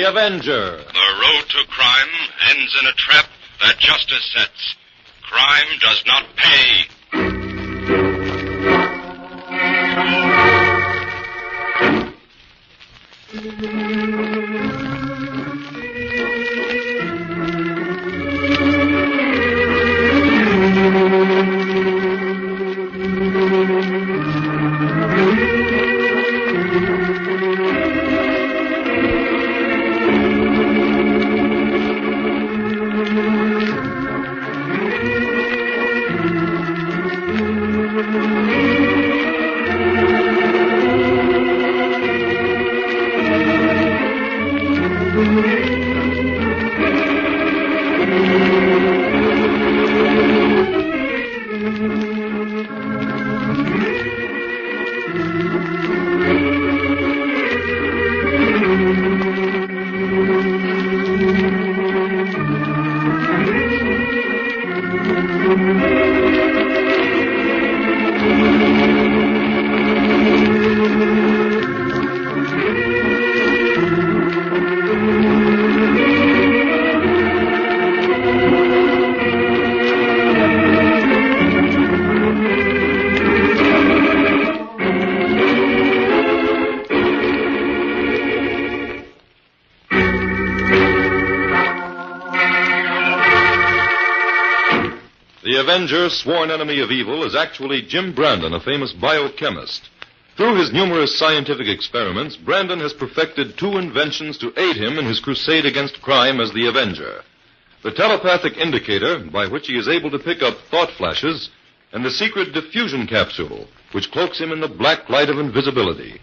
The Avenger. The road to crime ends in a trap that justice sets. Crime does not pay. The Avenger, sworn enemy of evil, is actually Jim Brandon, a famous biochemist. Through his numerous scientific experiments, Brandon has perfected 2 inventions to aid him in his crusade against crime as the Avenger. The telepathic indicator, by which he is able to pick up thought flashes, and the secret diffusion capsule, which cloaks him in the black light of invisibility.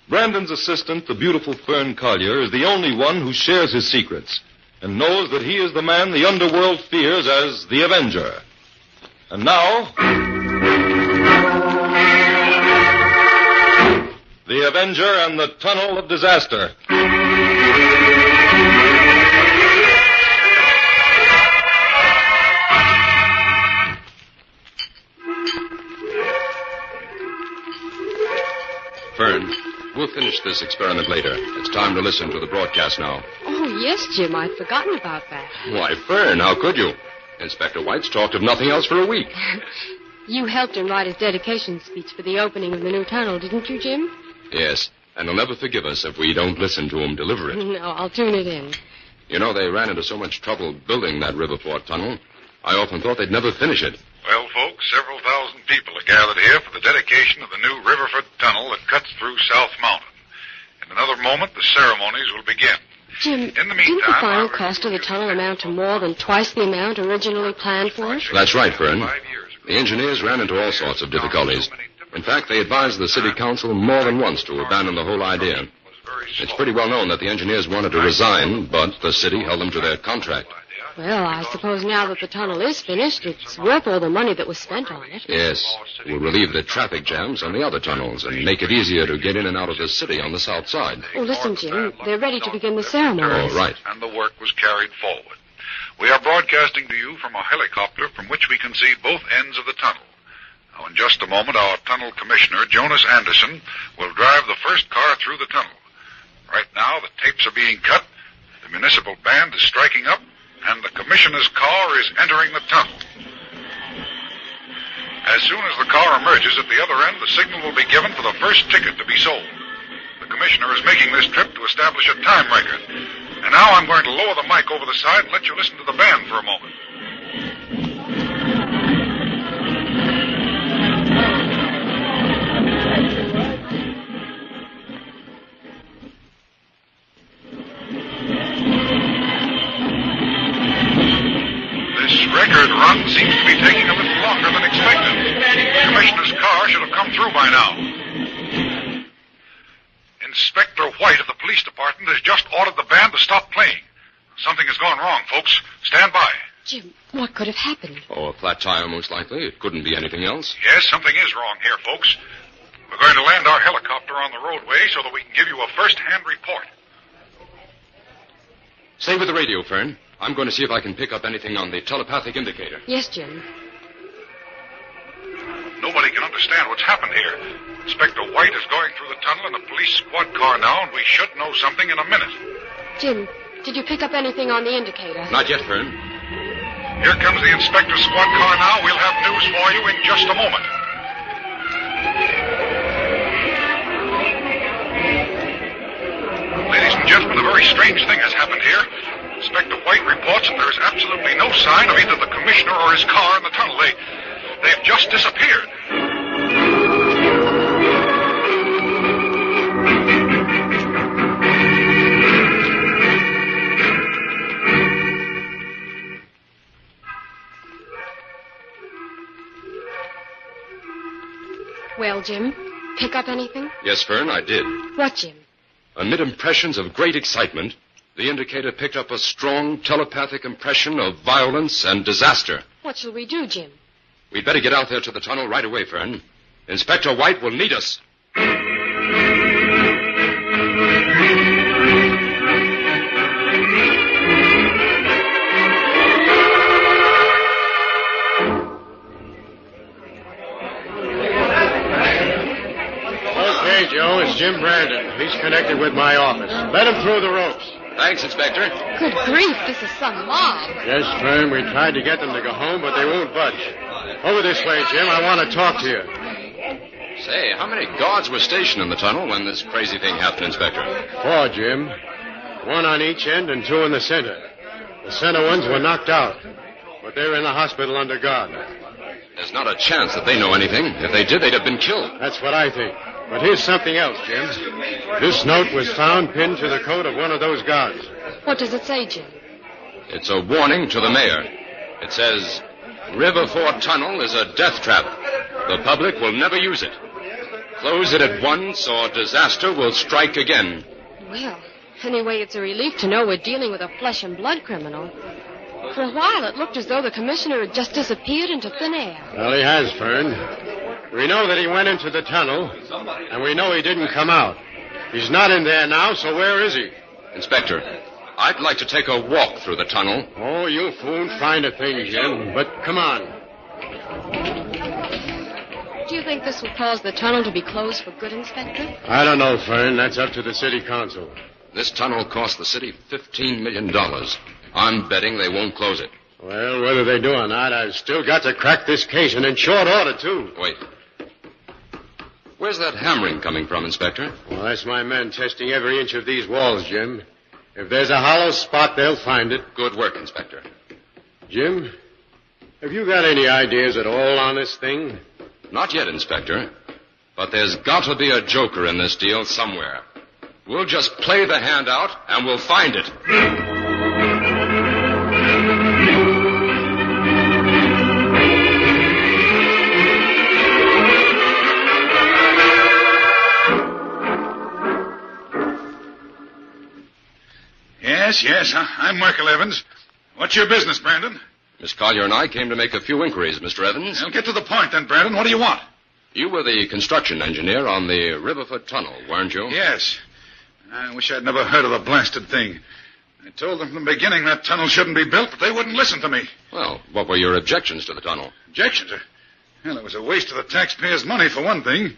Brandon's assistant, the beautiful Fern Collier, is the only one who shares his secrets and knows that he is the man the underworld fears as the Avenger. And now, the Avenger and the Tunnel of Disaster. Fern, we'll finish this experiment later. It's time to listen to the broadcast now. Oh, yes, Jim. I'd forgotten about that. Why, Fern, how could you? Inspector White's talked of nothing else for a week. You helped him write his dedication speech for the opening of the new tunnel, didn't you, Jim? Yes, and he'll never forgive us if we don't listen to him deliver it. No, I'll tune it in. You know, they ran into so much trouble building that Riverport tunnel, I often thought they'd never finish it. Well, folks, several thousand people are gathered here for the dedication of the new Riverford Tunnel that cuts through South Mountain. In another moment, the ceremonies will begin. Jim, In the meantime, didn't the final cost of the tunnel amount to more than twice the amount originally planned for it? That's right, Fern. The engineers ran into all sorts of difficulties. In fact, they advised the city council more than once to abandon the whole idea. It's pretty well known that the engineers wanted to resign, but the city held them to their contract. Well, I suppose now that the tunnel is finished, it's worth all the money that was spent on it. Yes, it will relieve the traffic jams on the other tunnels and make it easier to get in and out of the city on the south side. Oh, listen, Jim, they're ready to begin the ceremonies. Oh, right. And the work was carried forward. We are broadcasting to you from a helicopter from which we can see both ends of the tunnel. Now, in just a moment, our tunnel commissioner, Jonas Anderson, will drive the first car through the tunnel. Right now, the tapes are being cut, the municipal band is striking up, and the commissioner's car is entering the tunnel. As soon as the car emerges at the other end, the signal will be given for the first ticket to be sold. The commissioner is making this trip to establish a time record. And now I'm going to lower the mic over the side and let you listen to the band for a moment. Record run seems to be taking a little longer than expected. The commissioner's car should have come through by now. Inspector White of the police department has just ordered the band to stop playing. Something has gone wrong, folks. Stand by. Jim, what could have happened? Oh, a flat tire, most likely. It couldn't be anything else. Yes, something is wrong here, folks. We're going to land our helicopter on the roadway so that we can give you a first-hand report. Stay with the radio, Fern. I'm going to see if I can pick up anything on the telepathic indicator. Yes, Jim. Nobody can understand what's happened here. Inspector White is going through the tunnel in a police squad car now, and we should know something in a minute. Jim, did you pick up anything on the indicator? Not yet, Fern. Here comes the inspector squad car now. We'll have news for you in just a moment. Ladies and gentlemen, a very strange thing has happened here. Inspector White reports that there is absolutely no sign of either the commissioner or his car in the tunnel. They've just disappeared. Well, Jim, pick up anything? Yes, Fern, I did. What, Jim? Amid impressions of great excitement, the indicator picked up a strong telepathic impression of violence and disaster. What shall we do, Jim? We'd better get out there to the tunnel right away, Fern. Inspector White will need us. Okay, Joe, it's Jim Brandon. He's connected with my office. Let him through the ropes. Thanks, Inspector. Good grief, this is some mob. Yes, Fern, we tried to get them to go home, but they won't budge. Over this way, Jim. I want to talk to you. Say, how many guards were stationed in the tunnel when this crazy thing happened, Inspector? 4, Jim. 1 on each end and 2 in the center. The center ones were knocked out, but they're in the hospital under guard. There's not a chance that they know anything. If they did, they'd have been killed. That's what I think. But here's something else, Jim. This note was found pinned to the coat of one of those guards. What does it say, Jim? It's a warning to the mayor. It says, River Ford Tunnel is a death trap. The public will never use it. Close it at once or disaster will strike again. Well, anyway, it's a relief to know we're dealing with a flesh and blood criminal. For a while, it looked as though the commissioner had just disappeared into thin air. Well, he has, Fern. We know that he went into the tunnel, and we know he didn't come out. He's not in there now, so where is he? Inspector, I'd like to take a walk through the tunnel. Oh, you won't find a thing, Jim, but come on. Do you think this will cause the tunnel to be closed for good, Inspector? I don't know, Fern. That's up to the city council. This tunnel cost the city $15 million. I'm betting they won't close it. Well, whether they do or not, I've still got to crack this case, and in short order, too. Wait. Where's that hammering coming from, Inspector? Well, that's my men testing every inch of these walls, Jim. If there's a hollow spot, they'll find it. Good work, Inspector. Jim, have you got any ideas at all on this thing? Not yet, Inspector. But there's got to be a joker in this deal somewhere. We'll just play the hand out, and we'll find it. Yes, I'm Michael Evans. What's your business, Brandon? Miss Collier and I came to make a few inquiries, Mr. Evans. Well, get to the point then, Brandon. What do you want? You were the construction engineer on the Riverfoot Tunnel, weren't you? Yes. I wish I'd never heard of the blasted thing. I told them from the beginning that tunnel shouldn't be built, but they wouldn't listen to me. Well, what were your objections to the tunnel? Objections? Well, it was a waste of the taxpayers' money, for one thing.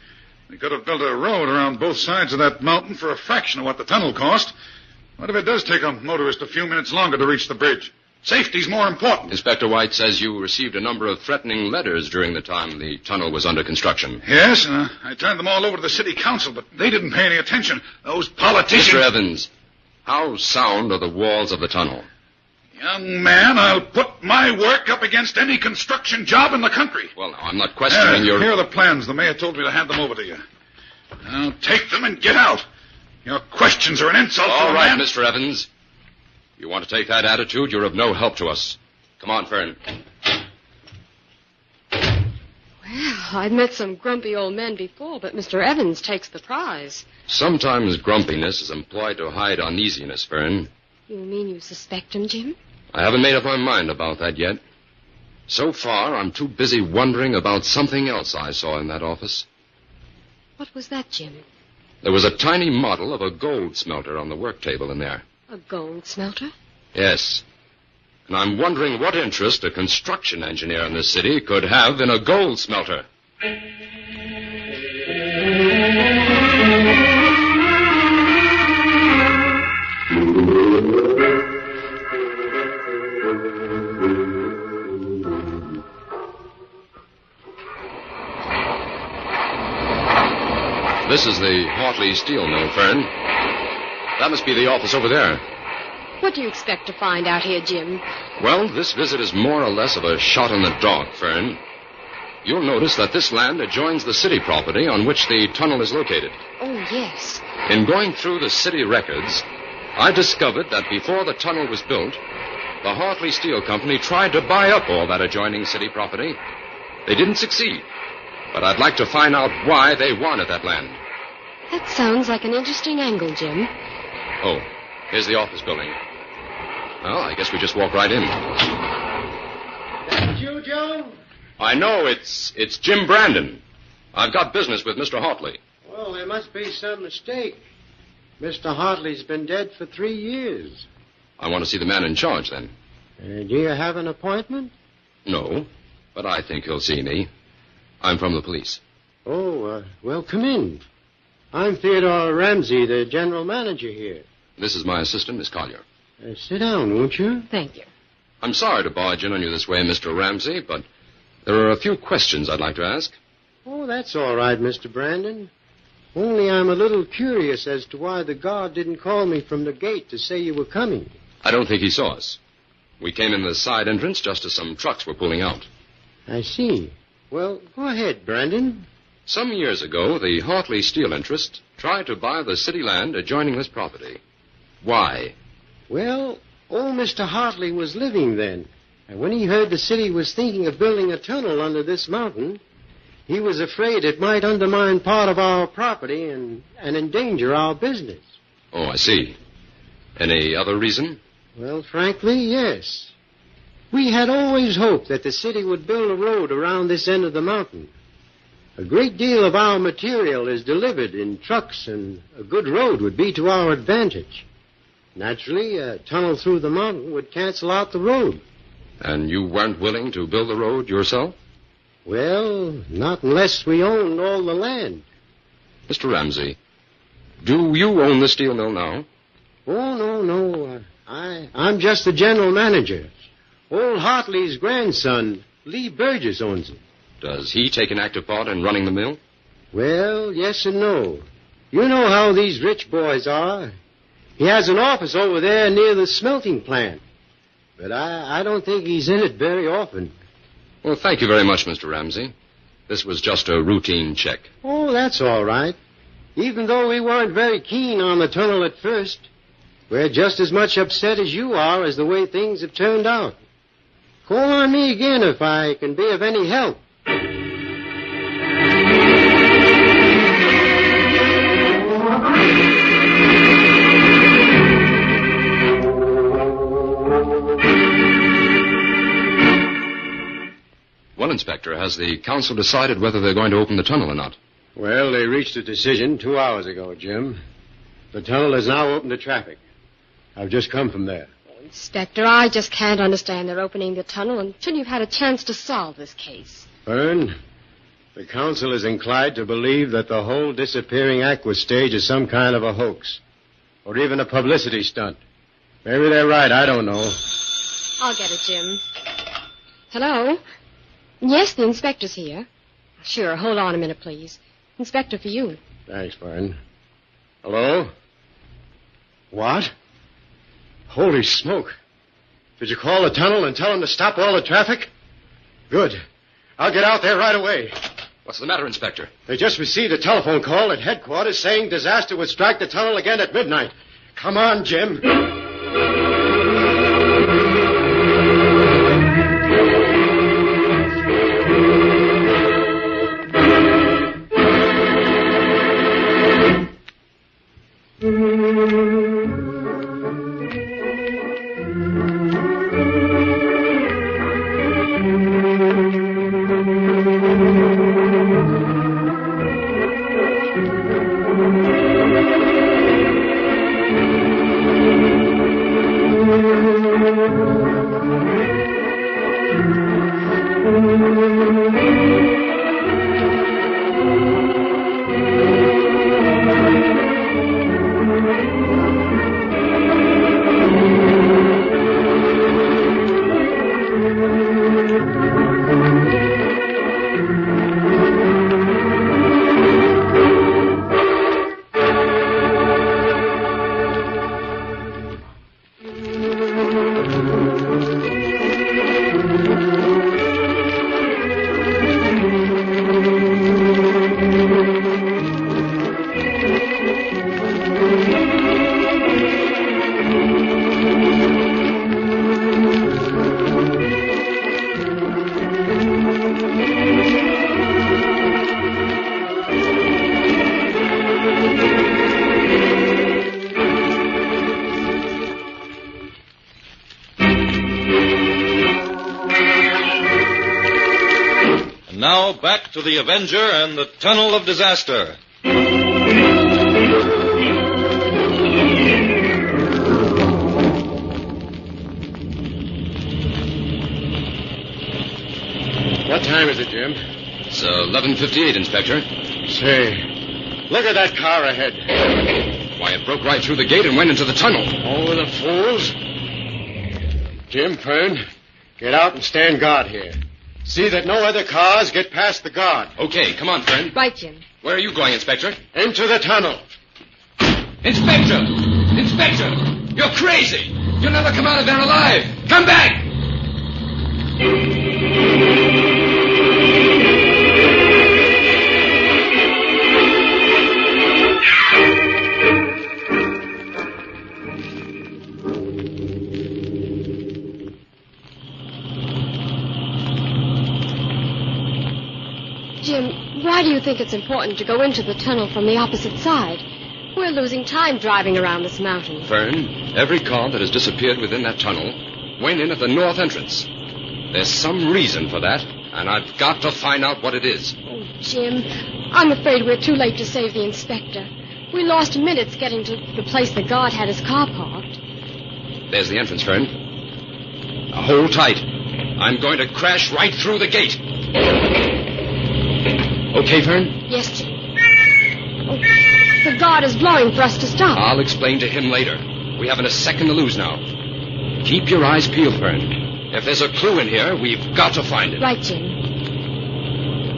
They could have built a road around both sides of that mountain for a fraction of what the tunnel cost. What if it does take a motorist a few minutes longer to reach the bridge? Safety's more important. Inspector White says you received a number of threatening letters during the time the tunnel was under construction. Yes, I turned them all over to the city council, but they didn't pay any attention. Those politicians... Mr. Evans, how sound are the walls of the tunnel? Young man, I'll put my work up against any construction job in the country. Well, now, I'm not questioning your... Here are the plans. The mayor told me to hand them over to you. Now, take them and get out. Your questions are an insult to All a right, man. Mr. Evans. You want to take that attitude, you're of no help to us. Come on, Fern. Well, I've met some grumpy old men before, but Mr. Evans takes the prize. Sometimes grumpiness is employed to hide uneasiness, Fern. You mean you suspect him, Jim? I haven't made up my mind about that yet. So far, I'm too busy wondering about something else I saw in that office. What was that, Jim? There was a tiny model of a gold smelter on the work table in there. A gold smelter? Yes. And I'm wondering what interest a construction engineer in this city could have in a gold smelter. This is the Hartley Steel Mill, Fern. That must be the office over there. What do you expect to find out here, Jim? Well, this visit is more or less of a shot in the dark, Fern. You'll notice that this land adjoins the city property on which the tunnel is located. Oh, yes. In going through the city records, I discovered that before the tunnel was built, the Hartley Steel Company tried to buy up all that adjoining city property. They didn't succeed, but I'd like to find out why they wanted that land. That sounds like an interesting angle, Jim. Oh, here's the office building. Well, I guess we just walk right in. That you, Joe? I know, it's Jim Brandon. I've got business with Mr. Hartley. Well, there must be some mistake. Mr. Hartley's been dead for 3 years. I want to see the man in charge, then. Do you have an appointment? No, but I think he'll see me. I'm from the police. Oh, well, come in. I'm Theodore Ramsey, the general manager here. This is my assistant, Miss Collier. Sit down, won't you? Thank you. I'm sorry to barge in on you this way, Mr. Ramsey, but there are a few questions I'd like to ask. Oh, that's all right, Mr. Brandon. Only I'm a little curious as to why the guard didn't call me from the gate to say you were coming. I don't think he saw us. We came in the side entrance just as some trucks were pulling out. I see. Well, go ahead, Brandon. Some years ago, the Hartley Steel interest tried to buy the city land adjoining this property. Why? Well, old Mr. Hartley was living then. And when he heard the city was thinking of building a tunnel under this mountain, he was afraid it might undermine part of our property and endanger our business. Oh, I see. Any other reason? Well, frankly, yes. We had always hoped that the city would build a road around this end of the mountain. A great deal of our material is delivered in trucks, and a good road would be to our advantage. Naturally, a tunnel through the mountain would cancel out the road. And you weren't willing to build the road yourself? Well, not unless we owned all the land. Mr. Ramsey, do you own the steel mill now? Oh, no. I'm just the general manager. Old Hartley's grandson, Lee Burgess, owns it. Does he take an active part in running the mill? Well, yes and no. You know how these rich boys are. He has an office over there near the smelting plant. But I don't think he's in it very often. Well, thank you very much, Mr. Ramsey. This was just a routine check. Oh, that's all right. Even though we weren't very keen on the tunnel at first, we're just as much upset as you are as the way things have turned out. Call on me again if I can be of any help. Well, Inspector, has the council decided whether they're going to open the tunnel or not? Well, they reached a decision 2 hours ago, Jim. The tunnel is now open to traffic. I've just come from there. Inspector, I just can't understand their opening the tunnel until you've had a chance to solve this case. Fern, the council is inclined to believe that the whole disappearing aqua stage is some kind of a hoax, or even a publicity stunt. Maybe they're right, I don't know. I'll get it, Jim. Hello? Yes, the inspector's here. Sure, hold on a minute, please. Inspector, for you. Thanks, Fern. Hello? What? Holy smoke. Did you call the tunnel and tell them to stop all the traffic? Good. I'll get out there right away. What's the matter, Inspector? They just received a telephone call at headquarters saying disaster would strike the tunnel again at midnight. Come on, Jim. now back to the Avenger and the Tunnel of Disaster. What time is it, Jim? It's 11:58, Inspector. Say, look at that car ahead. Why, it broke right through the gate and went into the tunnel. Oh, the fools. Jim, Fern, get out and stand guard here. See that no other cars get past the guard. Okay, come on, Fern. Right, Jim. Where are you going, Inspector? Into the tunnel. Inspector! Inspector! You're crazy! You'll never come out of there alive! Come back! Jim, why do you think it's important to go into the tunnel from the opposite side? We're losing time driving around this mountain. Fern, every car that has disappeared within that tunnel went in at the north entrance. There's some reason for that, and I've got to find out what it is. Oh, Jim, I'm afraid we're too late to save the inspector. We lost minutes getting to the place the guard had his car parked. There's the entrance, Fern. Now hold tight. I'm going to crash right through the gate. Okay, Fern? Yes, Jim. Oh, the guard is blowing for us to stop. I'll explain to him later. We haven't a second to lose now. Keep your eyes peeled, Fern. If there's a clue in here, we've got to find it. Right, Jim.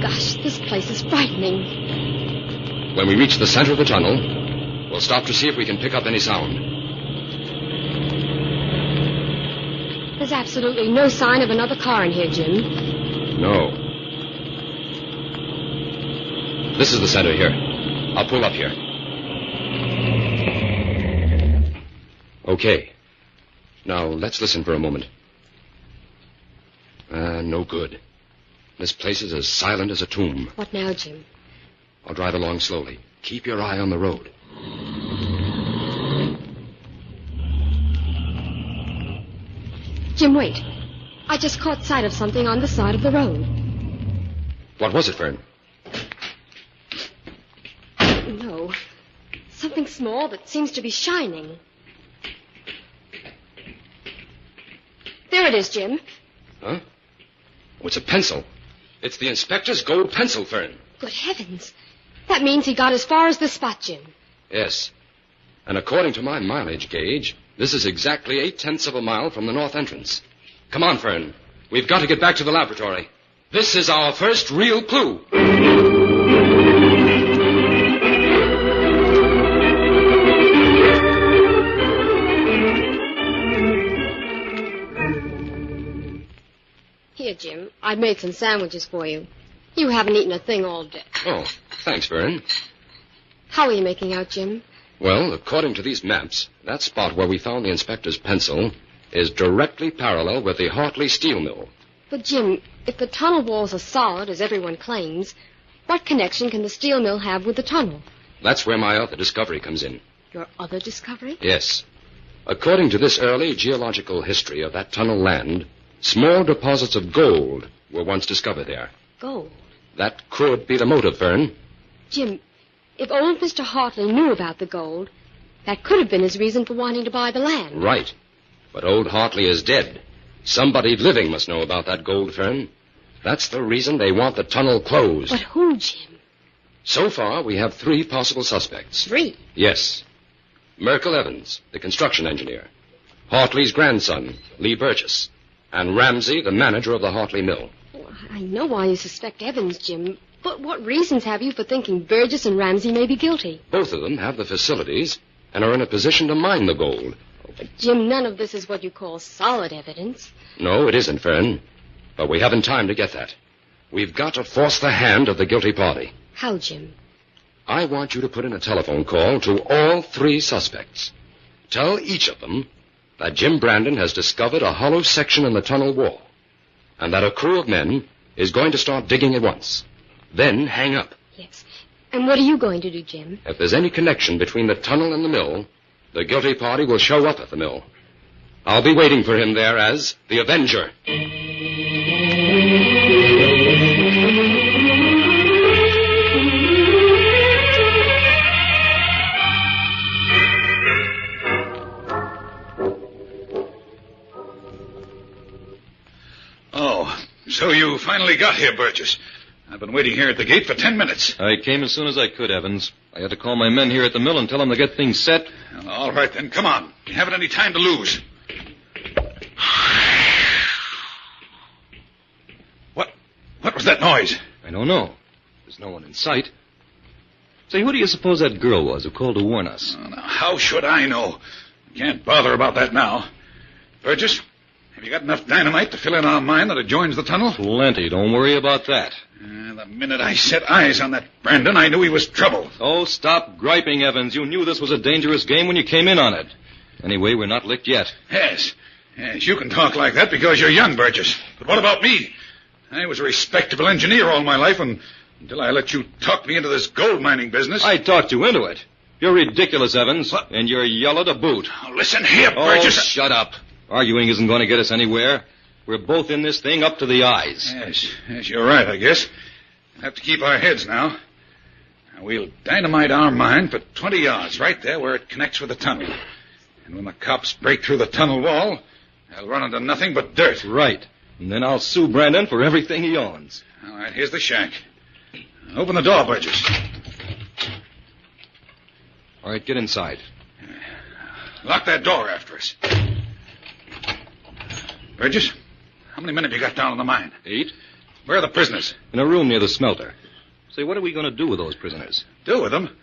Gosh, this place is frightening. When we reach the center of the tunnel, we'll stop to see if we can pick up any sound. There's absolutely no sign of another car in here, Jim. No. This is the center here. I'll pull up here. Okay. Now, let's listen for a moment. No good. This place is as silent as a tomb. What now, Jim? I'll drive along slowly. Keep your eye on the road. Jim, wait. I just caught sight of something on the side of the road. What was it, Fern? No. Something small that seems to be shining. There it is, Jim. Huh? Oh, it's a pencil. It's the inspector's gold pencil, Fern. Good heavens. That means he got as far as this spot, Jim. Yes. And according to my mileage gauge, this is exactly 0.8 of a mile from the north entrance. Come on, Fern. We've got to get back to the laboratory. This is our first real clue. Here, Jim. I made some sandwiches for you. You haven't eaten a thing all day. Oh, thanks, Fern. How are you making out, Jim? Well, according to these maps, that spot where we found the inspector's pencil is directly parallel with the Hartley steel mill. But, Jim, if the tunnel walls are solid, as everyone claims, what connection can the steel mill have with the tunnel? That's where my other discovery comes in. Your other discovery? Yes. According to this early geological history of that tunnel land, small deposits of gold were once discovered there. Gold? That could be the motive, Fern. Jim, if old Mr. Hartley knew about the gold, that could have been his reason for wanting to buy the land. Right. But old Hartley is dead. Somebody living must know about that gold, Fern. That's the reason they want the tunnel closed. But who, Jim? So far, we have 3 possible suspects. 3? Yes. Merkel Evans, the construction engineer. Hartley's grandson, Lee Burgess. And Ramsey, the manager of the Hartley mill. Oh, I know why you suspect Evans, Jim. But what reasons have you for thinking Burgess and Ramsey may be guilty? Both of them have the facilities and are in a position to mine the gold. Oh, but, Jim, none of this is what you call solid evidence. No, it isn't, Fern. But we haven't time to get that. We've got to force the hand of the guilty party. How, Jim? I want you to put in a telephone call to all 3 suspects. Tell each of them that Jim Brandon has discovered a hollow section in the tunnel wall, and that a crew of men is going to start digging at once. Then hang up. Yes. And what are you going to do, Jim? If there's any connection between the tunnel and the mill, the guilty party will show up at the mill. I'll be waiting for him there as the Avenger. finally got here, Burgess. I've been waiting here at the gate for 10 minutes. I came as soon as I could, Evans. I had to call my men here at the mill and tell them to get things set. All right, then. Come on. You haven't any time to lose. What was that noise? I don't know. There's no one in sight. Say, who do you suppose that girl was who called to warn us? Oh, now, how should I know? Can't bother about that now. Burgess, have you got enough dynamite to fill in our mine that adjoins the tunnel? Plenty. Don't worry about that. The minute I set eyes on that Brandon, I knew he was trouble. Oh, stop griping, Evans. You knew this was a dangerous game when you came in on it. Anyway, we're not licked yet. Yes, you can talk like that because you're young, Burgess. But what about me? I was a respectable engineer all my life until I let you talk me into this gold mining business. I talked you into it. You're ridiculous, Evans. What? And you're yellow to boot. Oh, listen here, Burgess. Oh, shut up. Arguing isn't going to get us anywhere. We're both in this thing up to the eyes. Yes, you're right, I guess. We'll have to keep our heads now. We'll dynamite our mine for 20 yards, right there where it connects with the tunnel. And when the cops break through the tunnel wall, they'll run into nothing but dirt. Right. And then I'll sue Brandon for everything he owns. All right, here's the shack. Open the door, Burgess. All right, get inside. Lock that door after us. Burgess, how many men have you got down in the mine? 8. Where are the prisoners? In a room near the smelter. Say, what are we going to do with those prisoners? Do with them?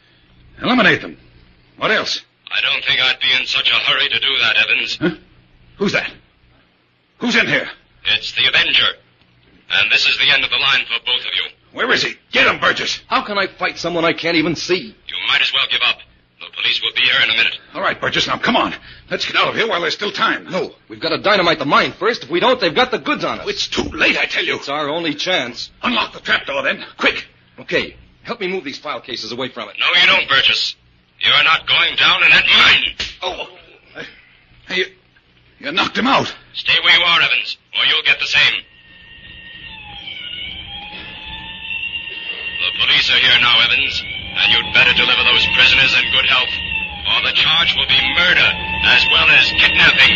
Eliminate them. What else? I don't think I'd be in such a hurry to do that, Evans. Huh? Who's that? Who's in here? It's the Avenger. And this is the end of the line for both of you. Where is he? Get him, Burgess. How can I fight someone I can't even see? You might as well give up. The police will be here in a minute. All right, Burgess, now come on. Let's get out of here while there's still time. No, we've got to dynamite the mine first. If we don't, they've got the goods on us. It's too late, I tell you. It's our only chance. Unlock the trapdoor, then. Quick. Okay. Help me move these file cases away from it. No, you don't, Burgess. You're not going down in that mine. Oh. Hey, you knocked him out. Stay where you are, Evans, or you'll get the same. The police are here now, Evans, and you'd better deliver those prisoners in good health, or the charge will be murder as well as kidnapping.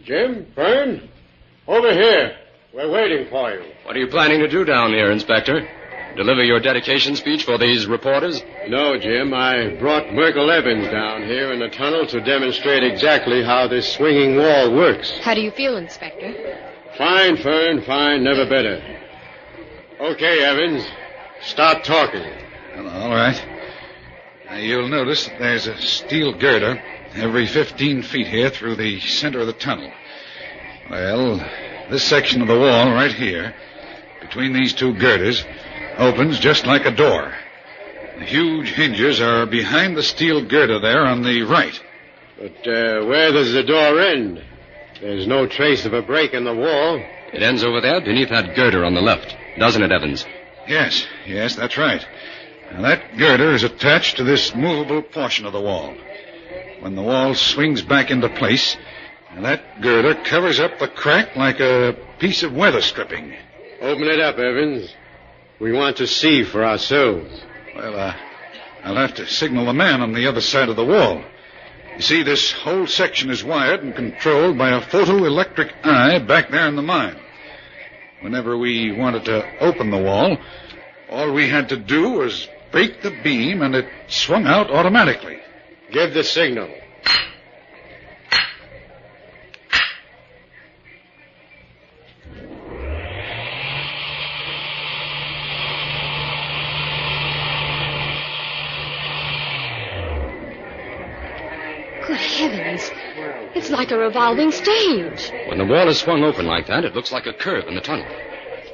Jim, Fern, over here. We're waiting for you. What are you planning to do down here, Inspector? Deliver your dedication speech for these reporters? No, Jim. I brought Merkel Evans down here in the tunnel to demonstrate exactly how this swinging wall works. How do you feel, Inspector? Fine, Fern, fine. Never better. Okay, Evans. Start talking. All right. Now, you'll notice that there's a steel girder every 15 feet here through the center of the tunnel. Well, this section of the wall right here, between these two girders, opens just like a door. The huge hinges are behind the steel girder there on the right. But where does the door end? There's no trace of a break in the wall. It ends over there beneath that girder on the left, doesn't it, Evans? Yes, that's right. Now, that girder is attached to this movable portion of the wall. When the wall swings back into place, that girder covers up the crack like a piece of weather stripping. Open it up, Evans. We want to see for ourselves. Well, I'll have to signal the man on the other side of the wall. You see, this whole section is wired and controlled by a photoelectric eye back there in the mine. Whenever we wanted to open the wall, all we had to do was break the beam and it swung out automatically. Give the signal. Good heavens. It's like a revolving stage. When the wall is swung open like that, it looks like a curve in the tunnel.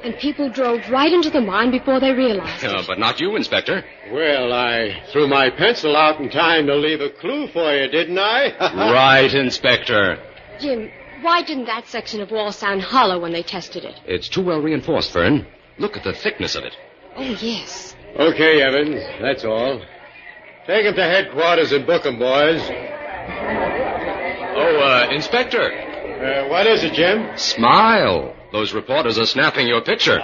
And people drove right into the mine before they realized it. But not you, Inspector. Well, I threw my pencil out in time to leave a clue for you, didn't I? Right, Inspector. Jim, why didn't that section of wall sound hollow when they tested it? It's too well reinforced, Fern. Look at the thickness of it. Oh, yes. Okay, Evans, that's all. Take him to headquarters and book him, boys. Oh, Inspector, What is it, Jim? Smile. Those reporters are snapping your picture.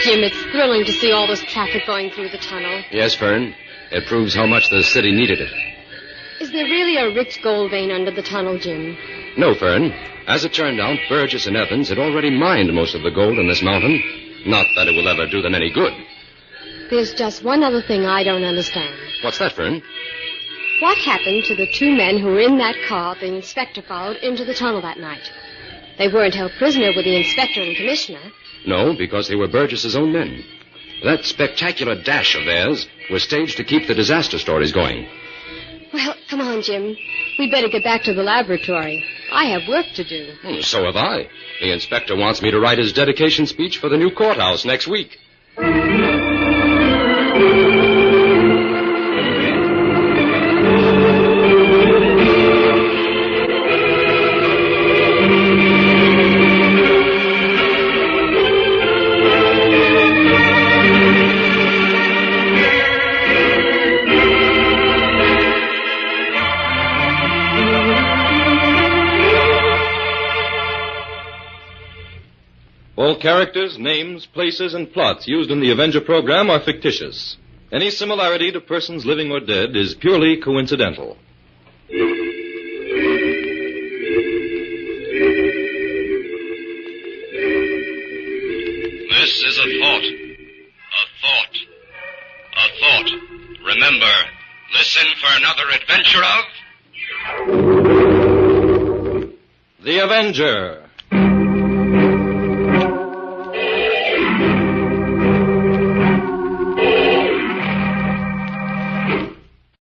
Jim, it's thrilling to see all this traffic going through the tunnel. Yes, Fern. It proves how much the city needed it. Is there really a rich gold vein under the tunnel, Jim? No, Fern. As it turned out, Burgess and Evans had already mined most of the gold in this mountain. Not that it will ever do them any good. There's just one other thing I don't understand. What's that, Fern? What happened to the two men who were in that car the inspector followed into the tunnel that night? They weren't held prisoner with the inspector and commissioner. No, because they were Burgess's own men. That spectacular dash of theirs was staged to keep the disaster stories going. Well, come on, Jim. We'd better get back to the laboratory. I have work to do. So have I. The inspector wants me to write his dedication speech for the new courthouse next week. All characters, names, places, and plots used in the Avenger program are fictitious. Any similarity to persons living or dead is purely coincidental. This is a thought. A thought. A thought. Remember, listen for another adventure of... The Avenger.